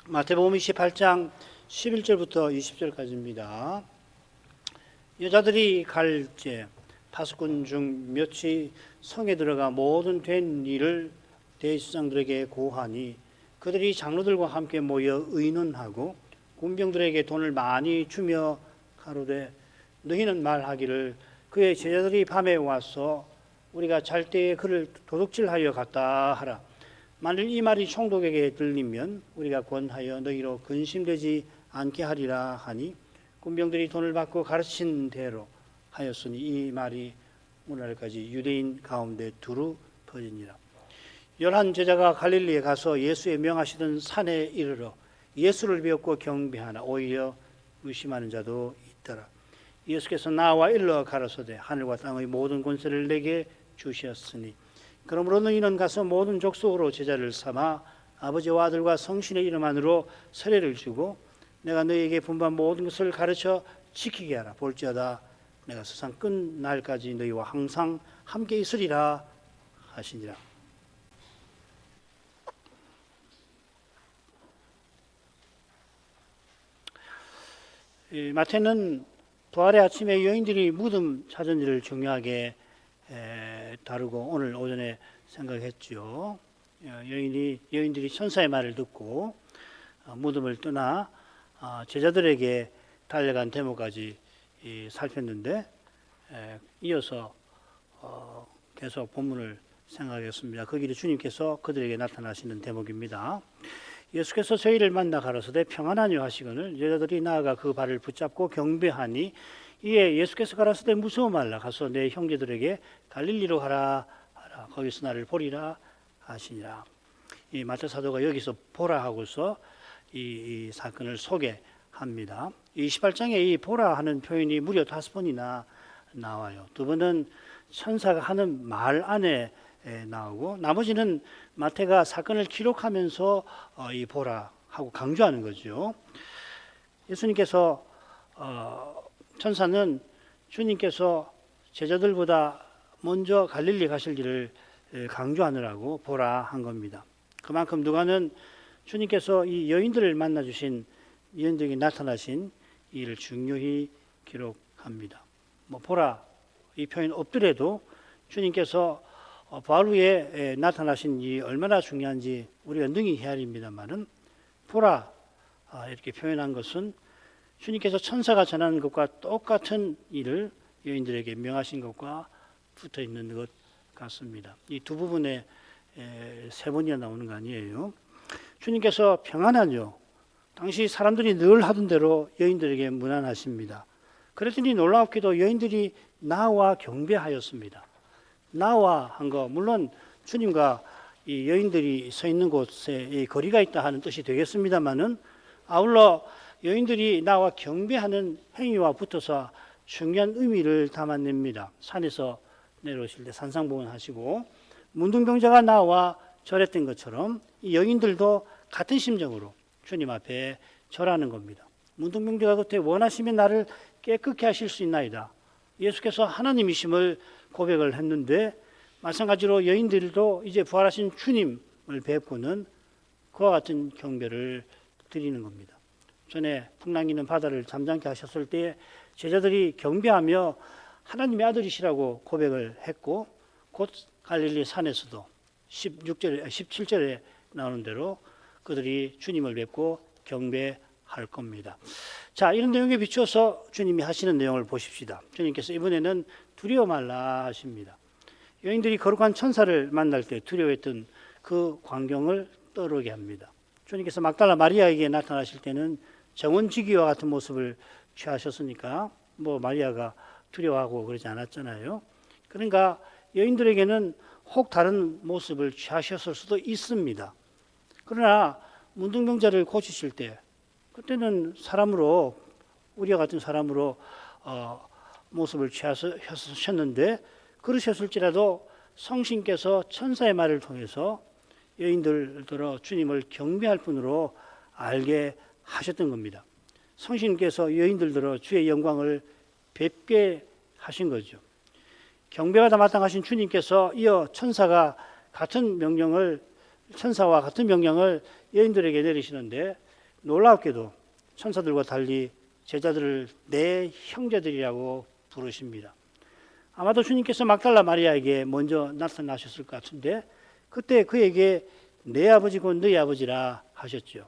마태복음 28장 11절부터 20절까지입니다. 여자들이 갈제 파수꾼 중 몇이 성에 들어가 모든 된 일을 대제사장들에게 고하니 그들이 장로들과 함께 모여 의논하고 군병들에게 돈을 많이 주며 가로되 너희는 말하기를 그의 제자들이 밤에 와서 우리가 잘 때에 그를 도둑질하여 갔다 하라. 만일 이 말이 총독에게 들리면 우리가 권하여 너희로 근심되지 않게 하리라 하니 군병들이 돈을 받고 가르친 대로 하였으니 이 말이 오늘날까지 유대인 가운데 두루 퍼지니라. 11 제자가 갈릴리에 가서 예수의 명하시던 산에 이르러 예수를 배웠고 경배하나 오히려 의심하는 자도 있더라. 예수께서 나와 일러 가라사대 하늘과 땅의 모든 권세를 내게 주셨으니 그러므로 너희는 가서 모든 족속으로 제자를 삼아 아버지와 아들과 성신의 이름 안으로 세례를 주고 내가 너희에게 분부한 모든 것을 가르쳐 지키게 하라. 볼지어다 내가 세상 끝날까지 너희와 항상 함께 있으리라 하시니라. 마태는 부활의 아침에 여인들이 무덤 찾은 일을 중요하게 다루고 오늘 오전에 생각했죠. 여인들이 천사의 말을 듣고 무덤을 떠나 제자들에게 달려간 대목까지 살폈는데 이어서 계속 본문을 생각하겠습니다. 거기에 주님께서 그들에게 나타나시는 대목입니다. 예수께서 저희를 만나 가로사대 평안하뇨 하시거늘 여자들이 나아가 그 발을 붙잡고 경배하니 이에 예수께서 가라사대 무서워 말라 가서 내 형제들에게 갈릴리로 가라 하라 거기서 나를 보리라 하시니라. 이 마태 사도가 여기서 보라 하고서 이 사건을 소개합니다. 28장에 이 보라 하는 표현이 무려 5번이나 나와요. 2번은 천사가 하는 말 안에 나오고 나머지는 마태가 사건을 기록하면서 이 보라 하고 강조하는 거죠. 예수님께서 천사는 주님께서 제자들보다 먼저 갈릴리 가실 일을 강조하느라고 보라 한 겁니다. 그만큼 누가는 주님께서 이 여인들을 만나 주신 여인들에게 나타나신 일을 중요히 기록합니다. 보라 이 표현 없더라도 주님께서 부활 후에 나타나신 이 얼마나 중요한지 우리가 능히 헤아립니다만은 보라 이렇게 표현한 것은 주님께서 천사가 전하는 것과 똑같은 일을 여인들에게 명하신 것과 붙어 있는 것 같습니다. 이 두 부분에 3번이나 나오는 거 아니에요. 주님께서 평안하뇨. 당시 사람들이 늘 하던 대로 여인들에게 문안하십니다. 그랬더니 놀랍게도 여인들이 나와 경배하였습니다. 나와 한 거 물론 주님과 이 여인들이 서 있는 곳에 거리가 있다 하는 뜻이 되겠습니다만은 아울러 여인들이 나와 경배하는 행위와 붙어서 중요한 의미를 담아냅니다. 산에서 내려오실 때 산상봉헌하시고 문둥병자가 나와 절했던 것처럼 이 여인들도 같은 심정으로 주님 앞에 절하는 겁니다. 문둥병자가 그때 원하시면 나를 깨끗게 하실 수 있나이다. 예수께서 하나님이심을 고백을 했는데 마찬가지로 여인들도 이제 부활하신 주님을 뵙고는 그와 같은 경배를 드리는 겁니다. 전에 풍랑이는 바다를 잠잠케 하셨을 때 제자들이 경배하며 하나님의 아들이시라고 고백을 했고 곧 갈릴리 산에서도 17절에 나오는 대로 그들이 주님을 뵙고 경배할 겁니다. 자, 이런 내용에 비추어서 주님이 하시는 내용을 보십시다. 주님께서 이번에는 두려워 말라 하십니다. 여인들이 거룩한 천사를 만날 때 두려워했던 그 광경을 떠오르게 합니다. 주님께서 막달라 마리아에게 나타나실 때는 정원지기와 같은 모습을 취하셨으니까 마리아가 두려워하고 그러지 않았잖아요. 그러니까 여인들에게는 혹 다른 모습을 취하셨을 수도 있습니다. 그러나 문둥병자를 고치실 때 그때는 사람으로 우리와 같은 사람으로 모습을 취하셨는데 그러셨을지라도 성신께서 천사의 말을 통해서 여인들들어 주님을 경배할 분으로 알게 하셨던 겁니다. 성신께서 여인들들어 주의 영광을 뵙게 하신 거죠. 경배가 다 마땅하신 주님께서 이어 천사와 같은 명령을 여인들에게 내리시는데 놀랍게도 천사들과 달리 제자들을 내 형제들이라고 부르십니다. 아마도 주님께서 막달라 마리아에게 먼저 나타나셨을 것 같은데 그때 그에게 내 아버지 곧 너희 아버지라 하셨죠.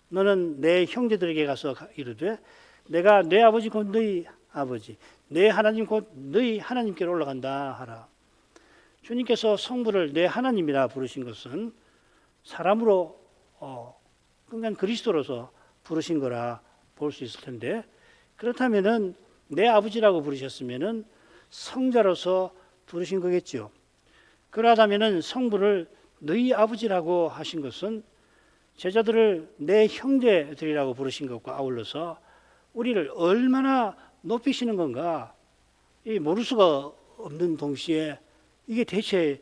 너는 내 형제들에게 가서 이르되 내가 내 아버지 곧 너희 아버지, 내 하나님 곧 너희 하나님께로 올라간다 하라. 주님께서 성부를 내 하나님이라 부르신 것은 사람으로 그러니까 그리스도로서 부르신 거라 볼 수 있을 텐데 그렇다면은 내 아버지라고 부르셨으면은 성자로서 부르신 거겠죠. 그러하다면은 성부를 너희 아버지라고 하신 것은 제자들을 내 형제들이라고 부르신 것과 아울러서 우리를 얼마나 높이시는 건가 이 모를 수가 없는 동시에 이게 대체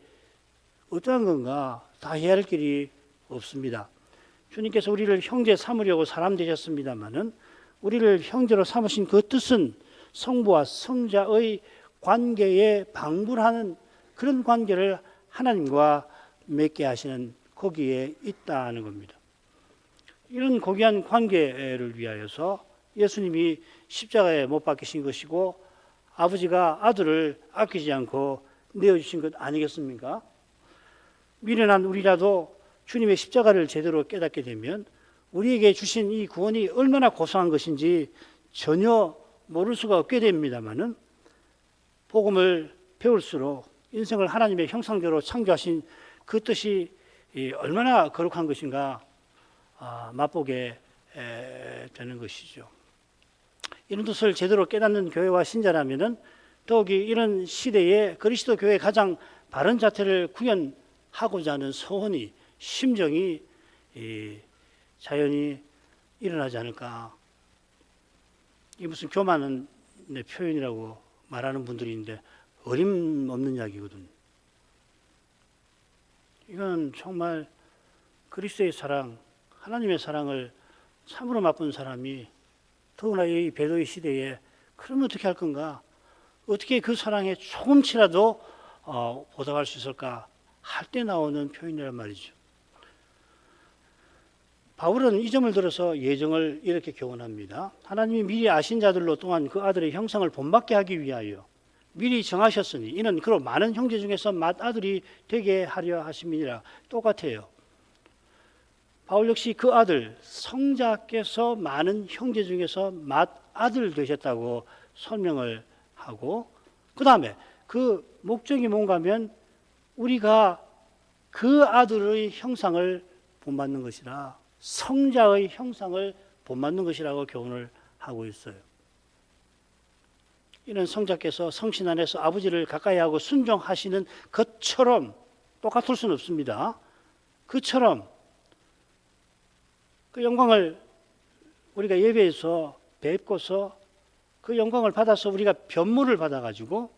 어떠한 건가 다 이해할 길이 없습니다. 주님께서 우리를 형제 삼으려고 사람 되셨습니다마는 우리를 형제로 삼으신 그 뜻은 성부와 성자의 관계에 방불하는 그런 관계를 하나님과 맺게 하시는 거기에 있다는 겁니다. 이런 고귀한 관계를 위하여서 예수님이 십자가에 못 박히신 것이고 아버지가 아들을 아끼지 않고 내어주신 것 아니겠습니까? 미련한 우리라도 주님의 십자가를 제대로 깨닫게 되면 우리에게 주신 이 구원이 얼마나 고상한 것인지 전혀 모를 수가 없게 됩니다마는 복음을 배울수록 인생을 하나님의 형상대로 창조하신 그 뜻이 얼마나 거룩한 것인가 맛보게 되는 것이죠. 이런 뜻을 제대로 깨닫는 교회와 신자라면은 더욱이 이런 시대에 그리스도 교회의 가장 바른 자태를 구현하고자 하는 소원이 심정이 자연히 일어나지 않을까. 이게 무슨 교만한 표현이라고 말하는 분들이 있는데 어림없는 이야기거든요. 이건 정말 그리스도의 사랑, 하나님의 사랑을 참으로 맛본 사람이 더구나 이 배도의 시대에 그러면 어떻게 할 건가? 어떻게 그 사랑에 조금치라도 보답할 수 있을까? 할 때 나오는 표현이란 말이죠. 바울은 이 점을 들어서 예정을 이렇게 교훈합니다. 하나님이 미리 아신 자들로 또한 그 아들의 형상을 본받게 하기 위하여 미리 정하셨으니 이는 그로 많은 형제 중에서 맏아들이 되게 하려 하심이니라. 똑같아요. 바울 역시 그 아들 성자께서 많은 형제 중에서 맏아들 되셨다고 설명을 하고 그 다음에 그 목적이 뭔가 하면 우리가 그 아들의 형상을 본받는 것이라 성자의 형상을 본받는 것이라고 교훈을 하고 있어요. 이는 성자께서 성신 안에서 아버지를 가까이 하고 순종하시는 것처럼 똑같을 수는 없습니다. 그처럼 그 영광을 우리가 예배에서 뵙고서 그 영광을 받아서 우리가 변모를 받아가지고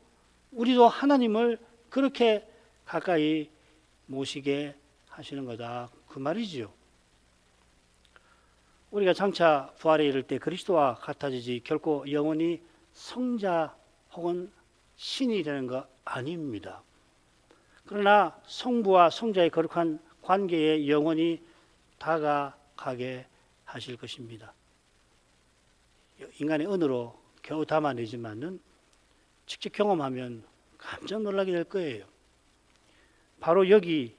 우리도 하나님을 그렇게 가까이 모시게 하시는 거다. 그 말이지요. 우리가 장차 부활에 이를 때 그리스도와 같아지지 결코 영원히 성자 혹은 신이 되는 거 아닙니다. 그러나 성부와 성자의 거룩한 관계에 영원히 다가가게 하실 것입니다. 인간의 언어로 겨우 담아내지만은 직접 경험하면 깜짝 놀라게 될 거예요. 바로 여기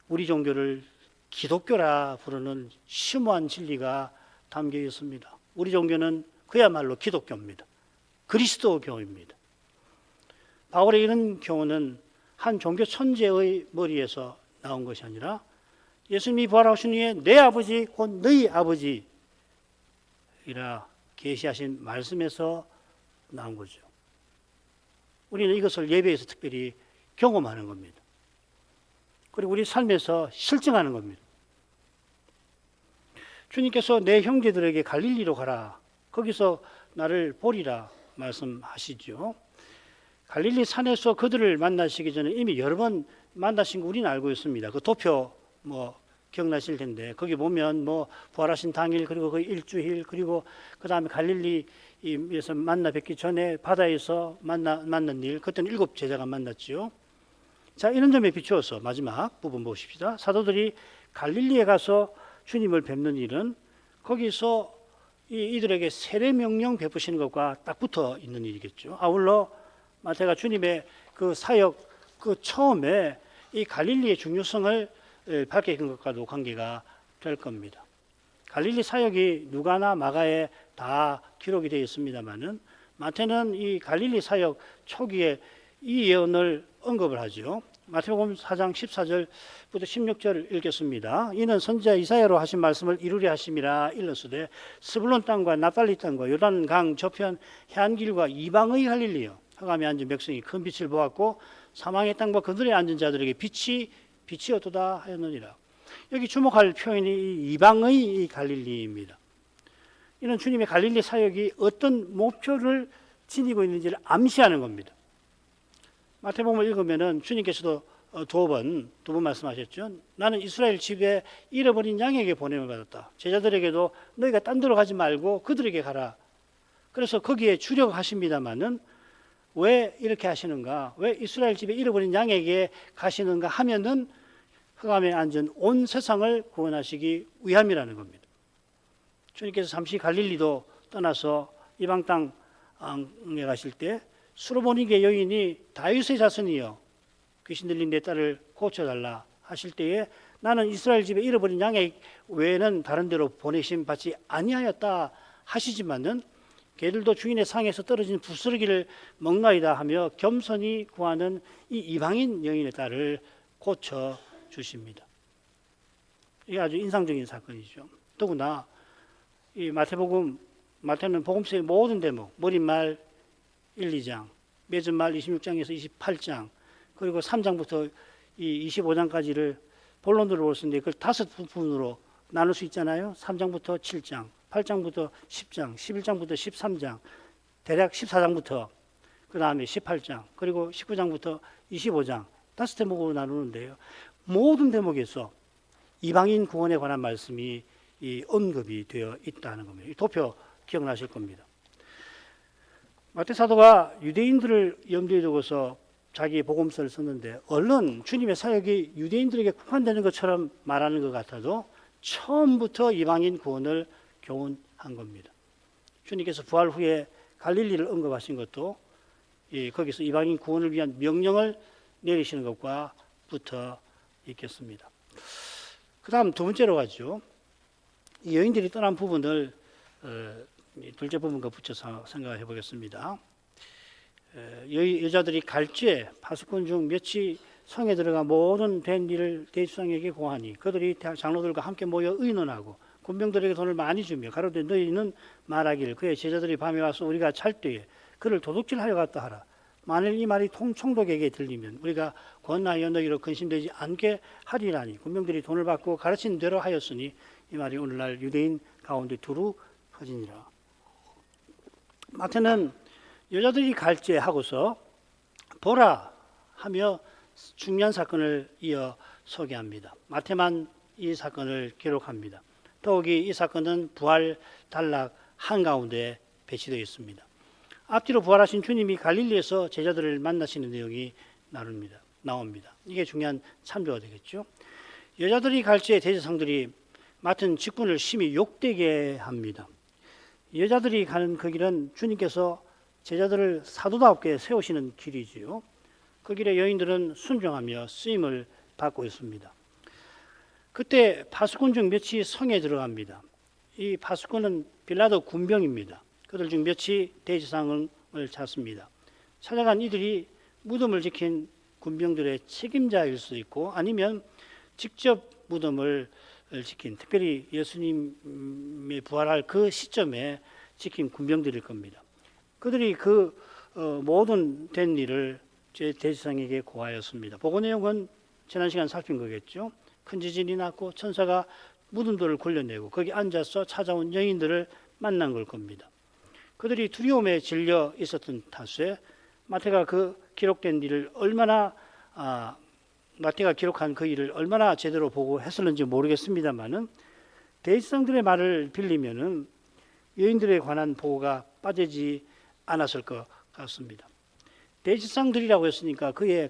우리 종교를 기독교라 부르는 심오한 진리가 담겨 있습니다. 우리 종교는 그야말로 기독교입니다. 그리스도교입니다. 바울의 이런 교훈은 한 종교 천재의 머리에서 나온 것이 아니라 예수님이 부활하신 후에 내 아버지 곧 너희 아버지이라 계시하신 말씀에서 나온 거죠. 우리는 이것을 예배에서 특별히 경험하는 겁니다. 그리고 우리 삶에서 실증하는 겁니다. 주님께서 내 형제들에게 갈릴리로 가라. 거기서 나를 보리라 말씀하시죠. 갈릴리 산에서 그들을 만나시기 전에 이미 여러 번 만나신 거 우리는 알고 있습니다. 그 도표 기억나실 텐데 거기 보면 부활하신 당일 그리고 그 일주일 그리고 그 다음에 갈릴리에서 만나 뵙기 전에 바다에서 만난 일 그때는 7 제자가 만났죠. 자, 이런 점에 비추어서 마지막 부분 보십시다. 사도들이 갈릴리에 가서 주님을 뵙는 일은 거기서 이들에게 세례 명령 베푸시는 것과 딱 붙어 있는 일이겠죠. 아울러 마태가 주님의 그 사역 그 처음에 이 갈릴리의 중요성을 밝힌 것과도 관계가 될 겁니다. 갈릴리 사역이 누가나 마가에 다 기록이 되어 있습니다만은 마태는 이 갈릴리 사역 초기에 이 예언을 언급을 하죠. 마태복음 4장 14절부터 16절 읽겠습니다. 이는 선지자 이사야로 하신 말씀을 이루려 하심이라 일렀으되 스불론 땅과 납달리 땅과 요단강 저편 해안길과 이방의 갈릴리여 흑암에 앉은 백성이 큰 빛을 보았고 사망의 땅과 그들의 앉은 자들에게 빛이 어떠다 하였느니라. 여기 주목할 표현이 이방의 갈릴리입니다. 이는 주님의 갈릴리 사역이 어떤 목표를 지니고 있는지를 암시하는 겁니다. 마태복음을 읽으면은 주님께서도 두 번 말씀하셨죠. 나는 이스라엘 집에 잃어버린 양에게 보냄을 받았다. 제자들에게도 너희가 딴 데로 가지 말고 그들에게 가라. 그래서 거기에 주력하십니다마는 왜 이렇게 하시는가? 왜 이스라엘 집에 잃어버린 양에게 가시는가 하면은 흑암에 앉은 온 세상을 구원하시기 위함이라는 겁니다. 주님께서 잠시 갈릴리도 떠나서 이방 땅에 가실 때 수로보니게 여인이 다윗의 자손이여 귀신 들린 내 딸을 고쳐달라 하실 때에 나는 이스라엘 집에 잃어버린 양의 외에는 다른 데로 보내심 받지 아니하였다 하시지만은 개들도 주인의 상에서 떨어진 부스러기를 먹나이다 하며 겸손히 구하는 이 이방인 여인의 딸을 고쳐 주십니다. 이게 아주 인상적인 사건이죠. 더구나 이 마태는 복음서의 모든 대목, 머릿말 1, 2장, 맺은말 26장에서 28장, 그리고 3장부터 이 25장까지를 본론으로 볼 수 있는데 그걸 5부분으로 나눌 수 있잖아요. 3장부터 7장, 8장부터 10장, 11장부터 13장, 대략 14장부터 그 다음에 18장, 그리고 19장부터 25장 5대목으로 나누는데요. 모든 대목에서 이방인 구원에 관한 말씀이 언급이 되어 있다는 겁니다. 이 도표 기억나실 겁니다. 마태 사도가 유대인들을 염두에 두고서 자기 복음서를 썼는데 얼른 주님의 사역이 유대인들에게 국한되는 것처럼 말하는 것 같아도 처음부터 이방인 구원을 교훈한 겁니다. 주님께서 부활 후에 갈릴리를 언급하신 것도 거기서 이방인 구원을 위한 명령을 내리시는 것과 붙어 있겠습니다. 그 다음 두 번째로 가죠. 이 여인들이 떠난 부분을 둘째 부분과 붙여서 생각해 보겠습니다. 여자들이 갈죄 파수꾼 중 몇이 성에 들어가 모든 된 일을 대주상에게 고하니 그들이 장로들과 함께 모여 의논하고 군병들에게 돈을 많이 주며 가로되 너희는 말하기를 그의 제자들이 밤에 와서 우리가 잘 때에 그를 도둑질하려 갔다 하라. 만일 이 말이 총독에게 들리면 우리가 권하여 너희로 근심되지 않게 하리라니 군병들이 돈을 받고 가르친 대로 하였으니 이 말이 오늘날 유대인 가운데 두루 퍼지니라. 마태는 여자들이 갈죄하고서 보라 하며 중요한 사건을 이어 소개합니다. 마태만 이 사건을 기록합니다. 더욱이 이 사건은 부활 단락 한가운데 배치되어 있습니다. 앞뒤로 부활하신 주님이 갈릴리에서 제자들을 만나시는 내용이 나옵니다. 이게 중요한 참조가 되겠죠. 여자들이 갈죄의 대제사장들이 맡은 직분을 심히 욕되게 합니다. 여자들이 가는 그 길은 주님께서 제자들을 사도답게 세우시는 길이지요. 그 길에 여인들은 순종하며 쓰임을 받고 있습니다. 그때 파수꾼 중 몇이 성에 들어갑니다. 이 파수꾼은 빌라도 군병입니다. 그들 중 몇이 대제사장을 찾습니다. 찾아간 이들이 무덤을 지킨 군병들의 책임자일 수 있고 아니면 직접 무덤을 지킨 특별히 예수님의 부활할 그 시점에 지킨 군병들일 겁니다. 그들이 그 모든 된 일을 대제사장에게 고하였습니다. 보고 내용은 지난 시간 살핀 거겠죠. 큰 지진이 났고 천사가 무덤들을 굴려내고 거기 앉아서 찾아온 여인들을 만난 걸 겁니다. 그들이 두려움에 질려 있었던 탓에 마태가 기록한 그 일을 얼마나 제대로 보고 했을는지 모르겠습니다만은 대제사장들의 말을 빌리면은 여인들에 관한 보고가 빠지지 않았을 것 같습니다. 대제사장들이라고 했으니까 그의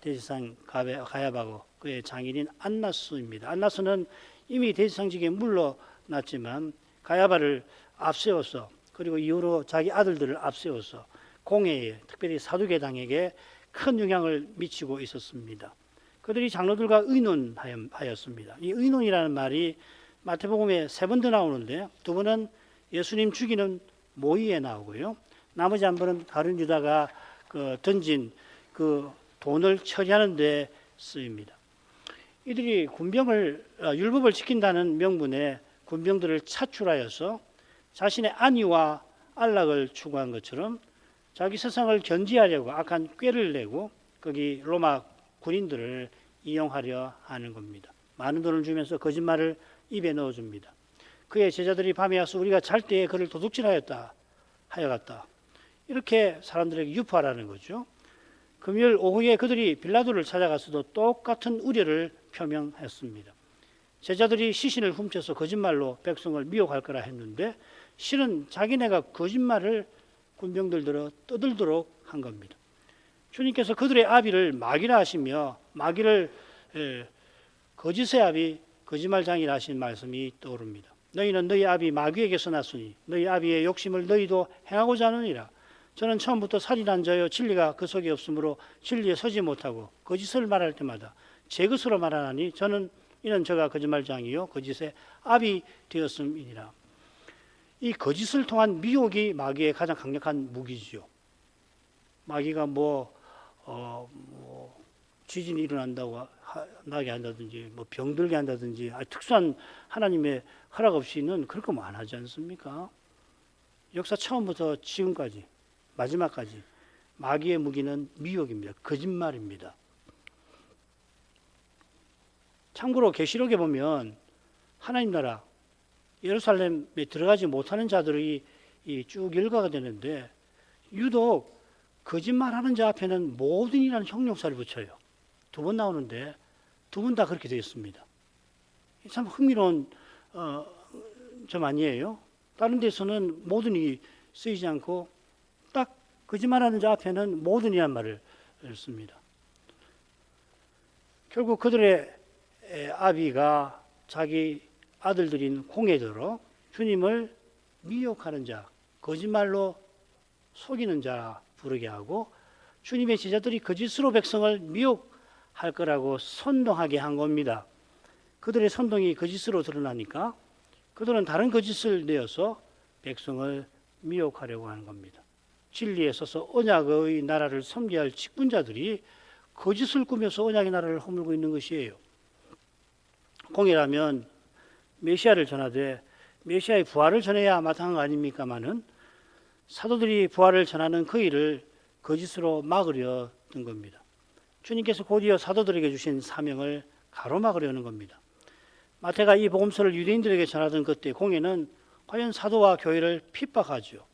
대제사장 가야바고 그의 장인인 안나스입니다. 안나스는 이미 대제사장직에 물러났지만 가야바를 앞세워서 그리고 이후로 자기 아들들을 앞세워서 공회에 특별히 사두개당에게 큰 영향을 미치고 있었습니다. 그들이 장로들과 의논하였습니다. 이 의논이라는 말이 마태복음에 3번 더 나오는데 2번은 예수님 죽이는 모의에 나오고요. 나머지 한 번은 다른 유다가 던진 그 돈을 처리하는 데 쓰입니다. 이들이 율법을 지킨다는 명분에 군병들을 차출하여서 자신의 안위와 안락을 추구한 것처럼 자기 세상을 견지하려고 악한 꾀를 내고 거기 로마 군인들을 이용하려 하는 겁니다. 많은 돈을 주면서 거짓말을 입에 넣어줍니다. 그의 제자들이 밤에 와서 우리가 잘 때에 그를 도둑질하였다 하여갔다. 이렇게 사람들에게 유포하라는 거죠. 금요일 오후에 그들이 빌라도를 찾아가서도 똑같은 우려를 표명했습니다. 제자들이 시신을 훔쳐서 거짓말로 백성을 미혹할 거라 했는데 실은 자기네가 거짓말을 군병들 들어 떠들도록 한 겁니다. 주님께서 그들의 아비를 마귀라 하시며 마귀를 거짓의 아비 거짓말장이라 하신 말씀이 떠오릅니다. 너희는 너희 아비 마귀에게서 났으니 너희 아비의 욕심을 너희도 행하고자 하느니라. 저는 처음부터 살인한 자요 진리가 그 속에 없으므로 진리에 서지 못하고 거짓을 말할 때마다 제 것으로 말하나니 이는 저가 거짓말장이요 거짓의 아비 되었음이니라. 이 거짓을 통한 미혹이 마귀의 가장 강력한 무기지요. 마귀가 지진이 일어난다고 나게 한다든지 병들게 한다든지 특수한 하나님의 허락 없이는 그럴 거면 안 하지 않습니까? 역사 처음부터 지금까지 마지막까지 마귀의 무기는 미혹입니다. 거짓말입니다. 참고로 계시록에 보면 하나님 나라 예루살렘에 들어가지 못하는 자들이 쭉 일과가 되는데 유독 거짓말하는 자 앞에는 모든이라는 형용사를 붙여요. 2번 나오는데 2번 다 그렇게 되어 있습니다. 참 흥미로운 점 아니에요? 다른 데서는 모든이 쓰이지 않고 딱 거짓말하는 자 앞에는 모든이란 말을 씁니다. 결국 그들의 아비가 자기 아들들인 공회들로 주님을 미혹하는 자, 거짓말로 속이는 자 부르게 하고 주님의 제자들이 거짓으로 백성을 미혹할 거라고 선동하게 한 겁니다. 그들의 선동이 거짓으로 드러나니까 그들은 다른 거짓을 내어서 백성을 미혹하려고 하는 겁니다. 진리에 서서 언약의 나라를 섬겨야 할 직분자들이 거짓을 꾸며서 언약의 나라를 허물고 있는 것이에요. 공회라면 메시아를 전하되 메시아의 부활을 전해야 마땅한 거 아닙니까마는 사도들이 부활을 전하는 그 일을 거짓으로 막으려 든 겁니다. 주님께서 곧이어 사도들에게 주신 사명을 가로막으려는 겁니다. 마태가 이 복음서를 유대인들에게 전하던 그때 공회는 과연 사도와 교회를 핍박하죠.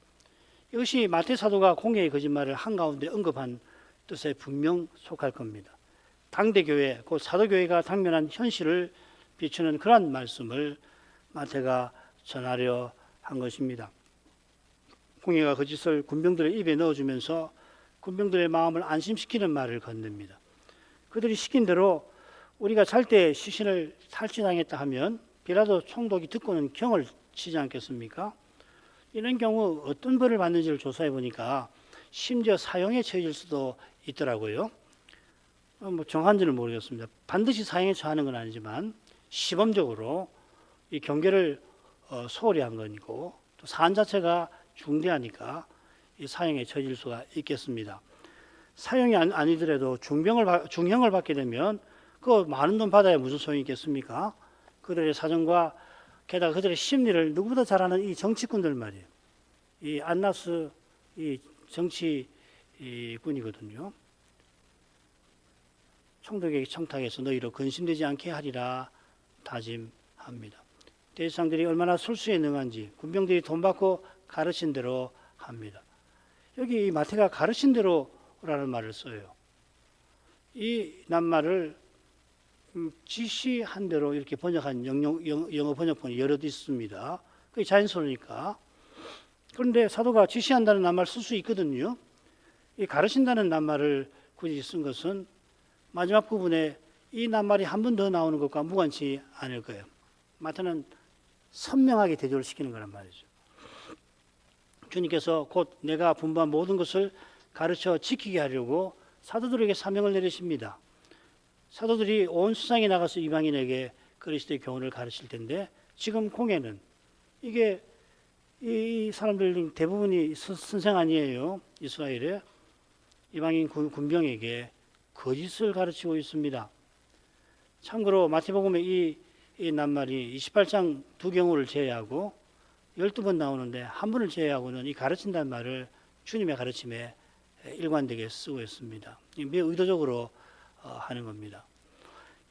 이것이 마태 사도가 공회의 거짓말을 한가운데 언급한 뜻에 분명 속할 겁니다. 당대 교회, 곧 사도교회가 당면한 현실을 비추는 그러한 말씀을 마태가 전하려 한 것입니다. 공회가 거짓을 군병들의 입에 넣어주면서 군병들의 마음을 안심시키는 말을 건넵니다. 그들이 시킨 대로 우리가 잘 때 시신을 탈취당했다 하면 빌라도 총독이 듣고는 경을 치지 않겠습니까? 이런 경우 어떤 벌을 받는지를 조사해 보니까 심지어 사형에 처해질 수도 있더라고요. 정한지는 모르겠습니다. 반드시 사형에 처하는 건 아니지만 시범적으로 이 경계를 소홀히 한 거니고 또 사안 자체가 중대하니까 이 사형에 처해질 수가 있겠습니다. 사형이 아니더라도 중형을 받게 되면 그 많은 돈 받아야 무슨 소용이 있겠습니까? 그들의 사정과 게다가 그들의 심리를 누구보다 잘 아는 이 정치꾼들 말이에요. 이 안나스 이 정치꾼이거든요. 총독에게 청탁해서 너희로 근심되지 않게 하리라 다짐합니다. 대제사장들이 얼마나 술수에 능한지 군병들이 돈 받고 가르친 대로 합니다. 여기 마태가 가르친 대로라는 말을 써요. 이 낱말을 지시한 대로 이렇게 번역한 영어 번역본이 여럿 있습니다. 그게 자연스러우니까. 그런데 사도가 지시한다는 낱말 쓸 수 있거든요. 이 가르친다는 낱말을 굳이 쓴 것은 마지막 부분에 이 낱말이 한 번 더 나오는 것과 무관치 않을 거예요. 마태는 선명하게 대조를 시키는 거란 말이죠. 주님께서 곧 내가 분부한 모든 것을 가르쳐 지키게 하려고 사도들에게 사명을 내리십니다. 사도들이 온 세상에 나가서 이방인에게 그리스도의 교훈을 가르칠 텐데 지금 공예는 이게 이 사람들 대부분이 선생 아니에요. 이스라엘의 이방인 군병에게 거짓을 가르치고 있습니다. 참고로 마태복음의 이 낱말이 28장 두 경우를 제외하고 12번 나오는데 한 번을 제외하고는 이 가르친다는 말을 주님의 가르침에 일관되게 쓰고 있습니다. 매우 의도적으로 하는 겁니다.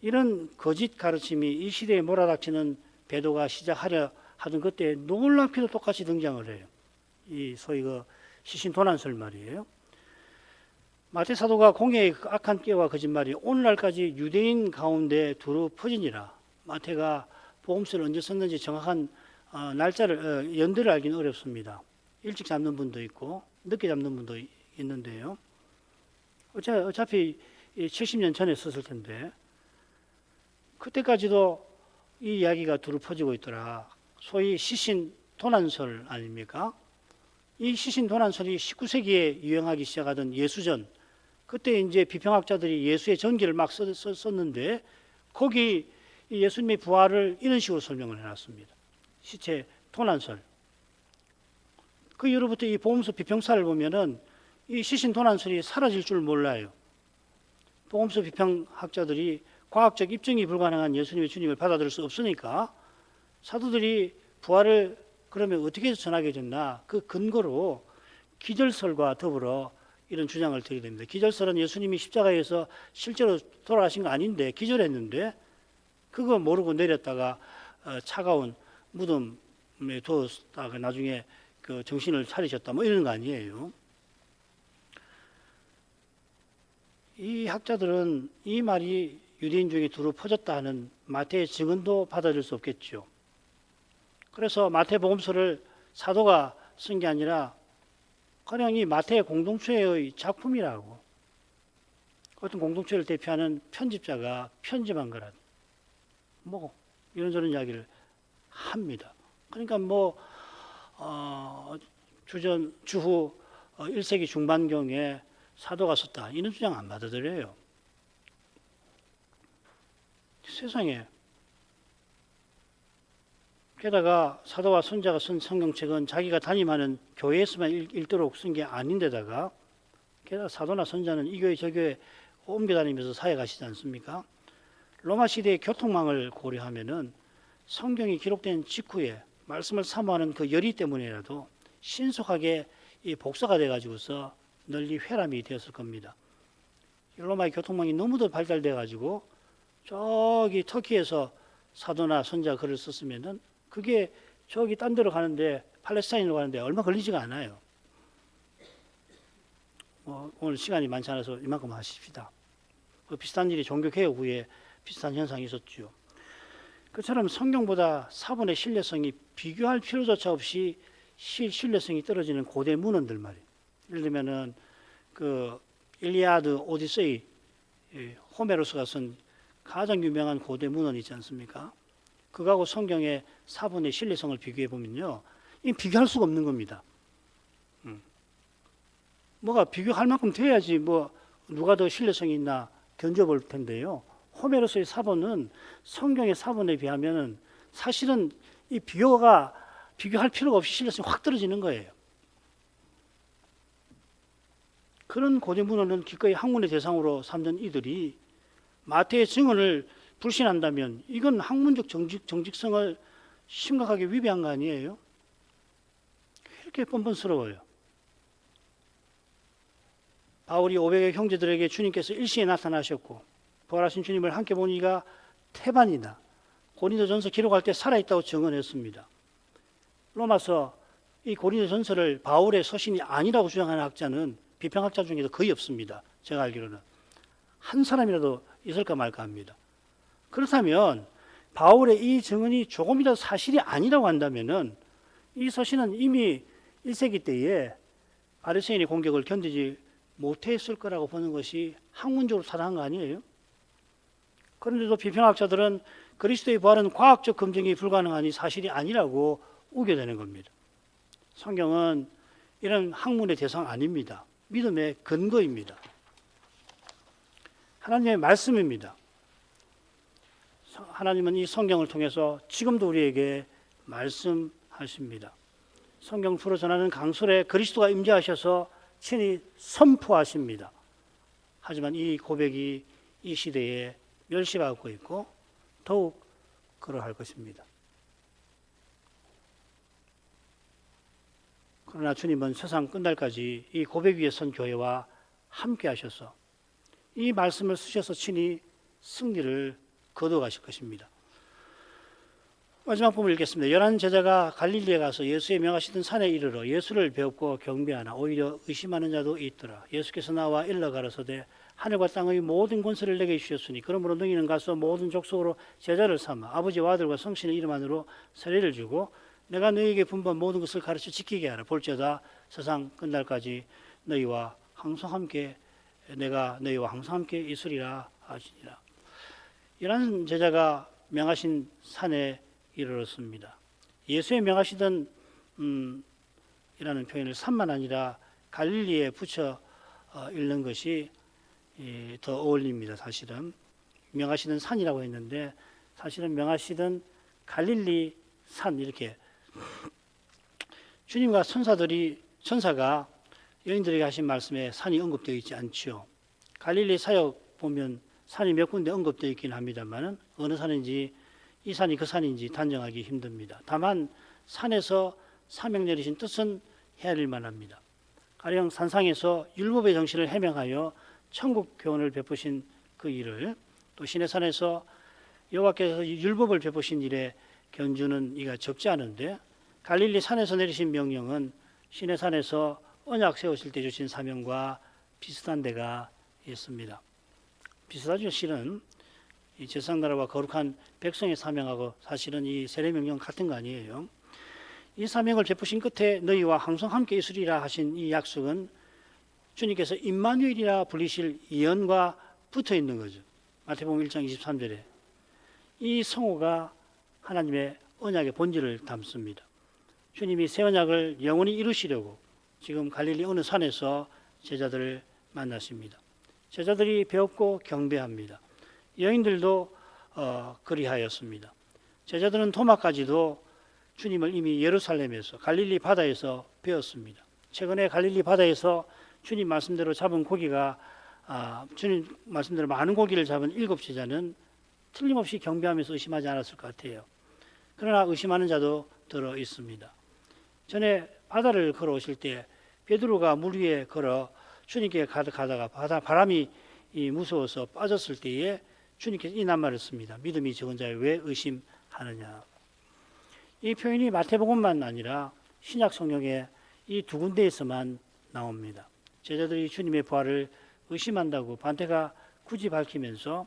이런 거짓 가르침이 이 시대에 몰아닥치는 배도가 시작하려 하던 그때 놀랍게도 똑같이 등장을 해요. 이 소위 그 시신 도난설 말이에요. 마태 사도가 공예의 악한 깨와 거짓말이 오늘날까지 유대인 가운데 두루 퍼지니라. 마태가 복음서를 언제 썼는지 정확한 날짜를 연대를 알기는 어렵습니다. 일찍 잡는 분도 있고 늦게 잡는 분도 있는데요. 어차피 70년 전에 썼을 텐데 그때까지도 이 이야기가 두루 퍼지고 있더라. 소위 시신 도난설 아닙니까? 이 시신 도난설이 19세기에 유행하기 시작하던 예수전, 그때 이제 비평학자들이 예수의 전기를 막 썼는데 거기 예수님의 부활을 이런 식으로 설명을 해놨습니다. 시체 도난설. 그 이후로부터 이 복음서 비평사를 보면은 이 시신 도난설이 사라질 줄 몰라요. 복음서 비평학자들이 과학적 입증이 불가능한 예수님의 주님을 받아들일 수 없으니까 사도들이 부활을 그러면 어떻게 해서 전하게 됐나 그 근거로 기절설과 더불어 이런 주장을 들이댑니다. 기절설은 예수님이 십자가에서 실제로 돌아가신 거 아닌데 기절했는데 그거 모르고 내렸다가 차가운 무덤에 두었다가 나중에 그 정신을 차리셨다 뭐 이런 거 아니에요. 이 학자들은 이 말이 유대인 중에 두루 퍼졌다 하는 마태의 증언도 받아들일 수 없겠죠. 그래서 마태복음서를 사도가 쓴 게 아니라 그냥 이 마태 공동체의 작품이라고 어떤 공동체를 대표하는 편집자가 편집한 거라 뭐 이런저런 이야기를 합니다. 그러니까 뭐 주후 1세기 중반경에 사도가 썼다 이런 주장 안 받아들여요. 세상에. 게다가 사도와 선자가 쓴 성경책은 자기가 담임하는 교회에서만 읽도록 쓴 게 아닌데다가 게다가 사도나 선자는 이 교회 저 교회 옮겨다니면서 사역하시지 않습니까? 로마 시대의 교통망을 고려하면은 성경이 기록된 직후에 말씀을 사모하는 그 열의 때문에라도 신속하게 이 복사가 돼가지고서 널리 회람이 되었을 겁니다. 로마의 교통망이 너무도 발달돼가지고 저기 터키에서 사도나 선자 글을 썼으면은 그게 저기 딴 데로 가는데 팔레스타인으로 가는데 얼마 걸리지가 않아요. 오늘 시간이 많지 않아서 이만큼 하십시다. 그 비슷한 일이 종교개혁 후에 비슷한 현상이 있었죠. 그처럼 성경보다 사본의 신뢰성이 비교할 필요조차 없이 신뢰성이 떨어지는 고대 문헌들 말이에요. 예를 들면은 그 일리아드 오디세이 호메로스가 쓴 가장 유명한 고대 문헌이 있지 않습니까? 그거하고 성경의 사본의 신뢰성을 비교해 보면요, 이 비교할 수가 없는 겁니다. 뭐가 비교할 만큼 돼야지 뭐 누가 더 신뢰성이 있나 견뎌볼 텐데요. 호메로스의 사본은 성경의 사본에 비하면은 사실은 이 비교할 필요가 없이 신뢰성이 확 떨어지는 거예요. 그런 고대 문헌은 기꺼이 학문의 대상으로 삼는 이들이 마태의 증언을 불신한다면 이건 학문적 정직성을 심각하게 위배한 거 아니에요? 이렇게 뻔뻔스러워요. 바울이 500의 형제들에게 주님께서 일시에 나타나셨고 부활하신 주님을 함께 보니가 태반이다. 고린도전서 기록할 때 살아있다고 증언했습니다. 로마서 이 고린도전서를 바울의 서신이 아니라고 주장하는 학자는 비평학자 중에도 거의 없습니다. 제가 알기로는 한 사람이라도 있을까 말까 합니다. 그렇다면 바울의 이 증언이 조금이라도 사실이 아니라고 한다면은 이 서신은 이미 1세기 때에 바리새인의 공격을 견디지 못했을 거라고 보는 것이 학문적으로 타당한 거 아니에요? 그런데도 비평학자들은 그리스도의 부활은 과학적 검증이 불가능하니 사실이 아니라고 우겨대는 겁니다. 성경은 이런 학문의 대상 아닙니다. 믿음의 근거입니다. 하나님의 말씀입니다. 하나님은 이 성경을 통해서 지금도 우리에게 말씀하십니다. 성경 풀어 전하는 강설에 그리스도가 임재하셔서 친히 선포하십니다. 하지만 이 고백이 이 시대에 멸시받고 있고 더욱 그러할 것입니다. 그러나 주님은 세상 끝날까지 이 고백 위에 선 교회와 함께 하셔서 이 말씀을 쓰셔서 친히 승리를 거둬가실 것입니다. 마지막 부분을 읽겠습니다. 11 제자가 갈릴리에 가서 예수의 명하시던 산에 이르러 예수를 배웁고 경배하나 오히려 의심하는 자도 있더라. 예수께서 나와 일러 가라사대 하늘과 땅의 모든 권세를 내게 주셨으니 그러므로 너희는 가서 모든 족속으로 제자를 삼아 아버지와 아들과 성신의 이름 안으로 세례를 주고 내가 너희에게 분부한 모든 것을 가르쳐 지키게 하라. 볼지어다 세상 끝날까지 너희와 항상 함께 내가 너희와 항상 함께 있으리라 하시니라. 11 제자가 명하신 산에 이르렀습니다. 예수의 명하시던 이라는 표현을 산만 아니라 갈릴리에 붙여 읽는 것이 더 어울립니다. 사실은 명하시던 산이라고 했는데 사실은 명하시던 갈릴리 산 이렇게 주님과 천사가 여인들에게 하신 말씀에 산이 언급되어 있지 않죠. 갈릴리 사역 보면 산이 몇 군데 언급되어 있긴 합니다만 어느 산인지 이 산이 그 산인지 단정하기 힘듭니다. 다만 산에서 사명 내리신 뜻은 헤아릴 만합니다. 가령 산상에서 율법의 정신을 해명하여 천국 교훈을 베푸신 그 일을 또 시내산에서 여호와께서 율법을 베푸신 일에 견주는 이가 적지 않은데 갈릴리 산에서 내리신 명령은 시내산에서 언약 세우실 때 주신 사명과 비슷한 데가 있습니다. 비슷하죠. 실은 이 제사장나라와 거룩한 백성의 사명하고 사실은 이 세례명령 같은 거 아니에요. 이 사명을 베푸신 끝에 너희와 항상 함께 있으리라 하신 이 약속은 주님께서 임마누엘이라 불리실 예언과 붙어 있는 거죠. 마태복음 1장 23절에 이 성호가 하나님의 언약의 본질을 담습니다. 주님이 새 언약을 영원히 이루시려고 지금 갈릴리 어느 산에서 제자들을 만나십니다. 제자들이 배웠고 경배합니다. 여인들도 그리하였습니다. 제자들은 토마까지도 주님을 이미 예루살렘에서 갈릴리 바다에서 배웠습니다. 최근에 갈릴리 바다에서 주님 말씀대로 잡은 고기가 주님 말씀대로 많은 고기를 잡은 7 제자는 틀림없이 경배하면서 의심하지 않았을 것 같아요. 그러나 의심하는 자도 들어 있습니다. 전에 바다를 걸어오실 때 베드로가 물 위에 걸어 주님께 가다가 바람이 무서워서 빠졌을 때에 주님께서 이 낱말을 씁니다. 믿음이 적은 자여 왜 의심하느냐. 이 표현이 마태복음만 아니라 신약 성경에 이 2군데에서만 나옵니다. 제자들이 주님의 부활을 의심한다고 반대가 굳이 밝히면서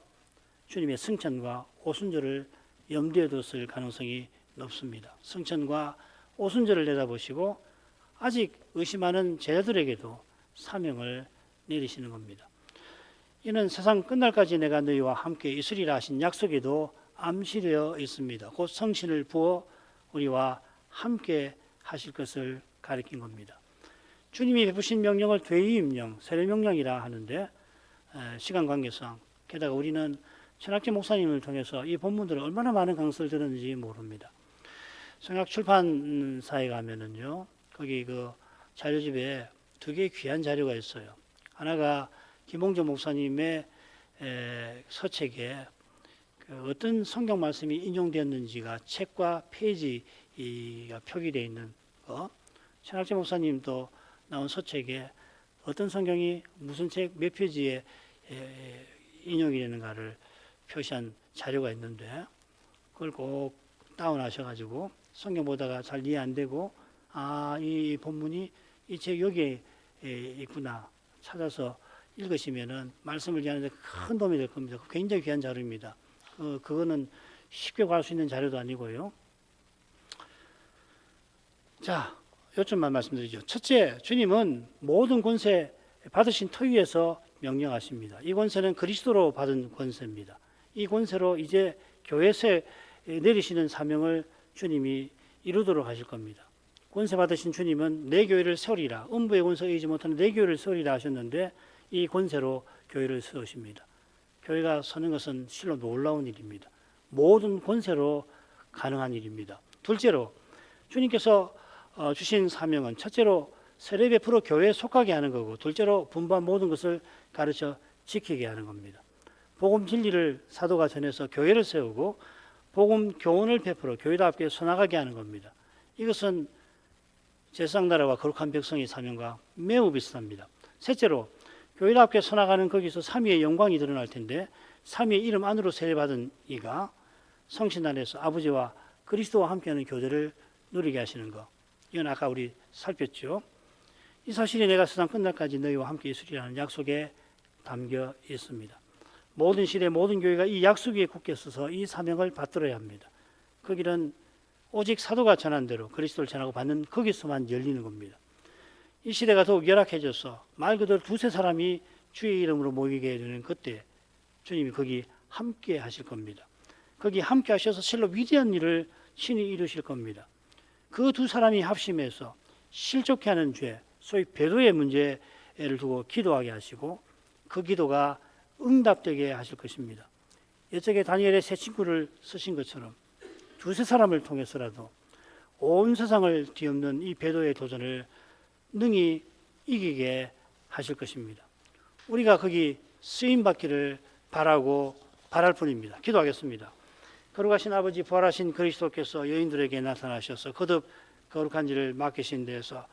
주님의 승천과 오순절을 염두에 뒀을 가능성이 높습니다. 승천과 오순절을 내다보시고 아직 의심하는 제자들에게도 사명을 내리시는 겁니다. 이는 세상 끝날까지 내가 너희와 함께 있으리라 하신 약속에도 암시되어 있습니다. 곧 성신을 부어 우리와 함께 하실 것을 가리킨 겁니다. 주님이 베푸신 명령을 되위임령, 세례명령이라 하는데 시간 관계상 게다가 우리는 천학재 목사님을 통해서 이 본문들을 얼마나 많은 강서를 들었는지 모릅니다. 성약 출판사에 가면은요, 거기 그 자료집에 2개의 귀한 자료가 있어요. 하나가 김홍조 목사님의 서책에 그 어떤 성경 말씀이 인용되었는지가 책과 페이지가 표기되어 있는 거. 천학재 목사님도 나온 서책에 어떤 성경이 무슨 책 몇 페이지에 인용이 되는가를 표시한 자료가 있는데 그걸 꼭 다운하셔가지고 성경 보다가 잘 이해 안 되고 이 본문이 이 책 여기에 있구나 찾아서 읽으시면은 말씀을 이해하는 데 큰 도움이 될 겁니다. 굉장히 귀한 자료입니다. 그거는 쉽게 구할 수 있는 자료도 아니고요. 자, 요점만 말씀드리죠. 첫째, 주님은 모든 권세 받으신 터 위에서 명령하십니다. 이 권세는 그리스도로 받은 권세입니다. 이 권세로 이제 교회에 내리시는 사명을 주님이 이루도록 하실 겁니다. 권세 받으신 주님은 내 교회를 세우리라, 음부의 권세 이기지 못하는 내 교회를 세우리라 하셨는데 이 권세로 교회를 세우십니다. 교회가 서는 것은 실로 놀라운 일입니다. 모든 권세로 가능한 일입니다. 둘째로 주님께서 주신 사명은 첫째로 세례 베풀어 교회에 속하게 하는 거고, 둘째로 분부한 모든 것을 가르쳐 지키게 하는 겁니다. 복음 진리를 사도가 전해서 교회를 세우고 복음 교훈을 베풀어 교회답게 서나가게 하는 겁니다. 이것은 제사장나라와 거룩한 백성의 사명과 매우 비슷합니다. 셋째로 교회답게 서나가는 거기서 삼위의 영광이 드러날 텐데, 삼위의 이름 안으로 세례받은 이가 성신 안에서 아버지와 그리스도와 함께하는 교제를 누리게 하시는 것, 이건 아까 우리 살폈죠. 이 사실이 내가 세상 끝날까지 너희와 함께 있으리라는 약속에 담겨 있습니다. 모든 시대 모든 교회가 이 약속 위에 굳게 서서 이 사명을 받들어야 합니다. 그 길은 오직 사도가 전한 대로 그리스도를 전하고 받는 거기서만 열리는 겁니다. 이 시대가 더욱 열악해져서 말 그대로 두세 사람이 주의 이름으로 모이게 되는 그때 주님이 거기 함께 하실 겁니다. 거기 함께 하셔서 실로 위대한 일을 신이 이루실 겁니다. 그 두 사람이 합심해서 실족해 하는 죄, 소위 배도의 문제를 두고 기도하게 하시고 그 기도가 응답되게 하실 것입니다. 옛적에 다니엘의 세 친구를 쓰신 것처럼 두세 사람을 통해서라도 온 세상을 뒤엎는 이 배도의 도전을 능히 이기게 하실 것입니다. 우리가 거기 쓰임받기를 바랄 뿐입니다. 기도하겠습니다. 거룩하신 아버지, 부활하신 그리스도께서 여인들에게 나타나셔서 거듭 거룩한 일을 맡기신 데에서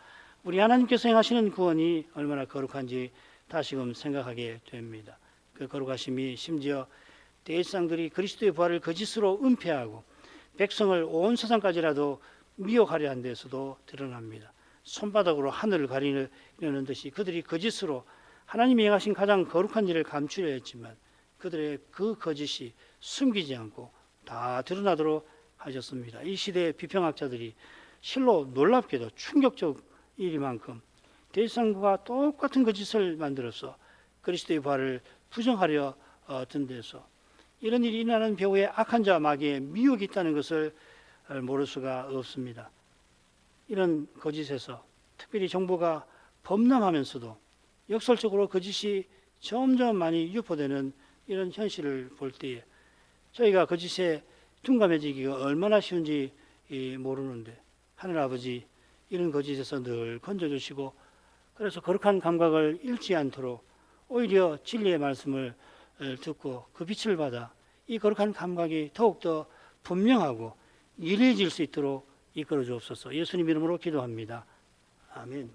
우리 하나님께서 행하시는 구원이 얼마나 거룩한지 다시금 생각하게 됩니다. 그 거룩하심이 심지어 대제사장들이 그리스도의 부활을 거짓으로 은폐하고 백성을 온 세상까지라도 미혹하려 한 데서도 드러납니다. 손바닥으로 하늘을 가리려는 듯이 그들이 거짓으로 하나님이 행하신 가장 거룩한 일을 감추려 했지만 그들의 그 거짓이 숨기지 않고 다 드러나도록 하셨습니다. 이 시대의 비평학자들이 실로 놀랍게도 충격적 일이만큼 대제사장과 똑같은 거짓을 만들어서 그리스도의 부활을 부정하려 든 데서 이런 일이 일어나는 배후에 악한 자와 마귀의 미혹이 있다는 것을 모를 수가 없습니다. 이런 거짓에서 특별히 정보가 범람하면서도 역설적으로 거짓이 점점 많이 유포되는 이런 현실을 볼 때에 저희가 거짓에 둔감해지기가 얼마나 쉬운지 모르는데 하늘 아버지 이런 거짓에서 늘 건져주시고 그래서 거룩한 감각을 잃지 않도록 오히려 진리의 말씀을 듣고 그 빛을 받아 이 거룩한 감각이 더욱더 분명하고 예리해질 수 있도록 이끌어 주옵소서. 예수님 이름으로 기도합니다. 아멘.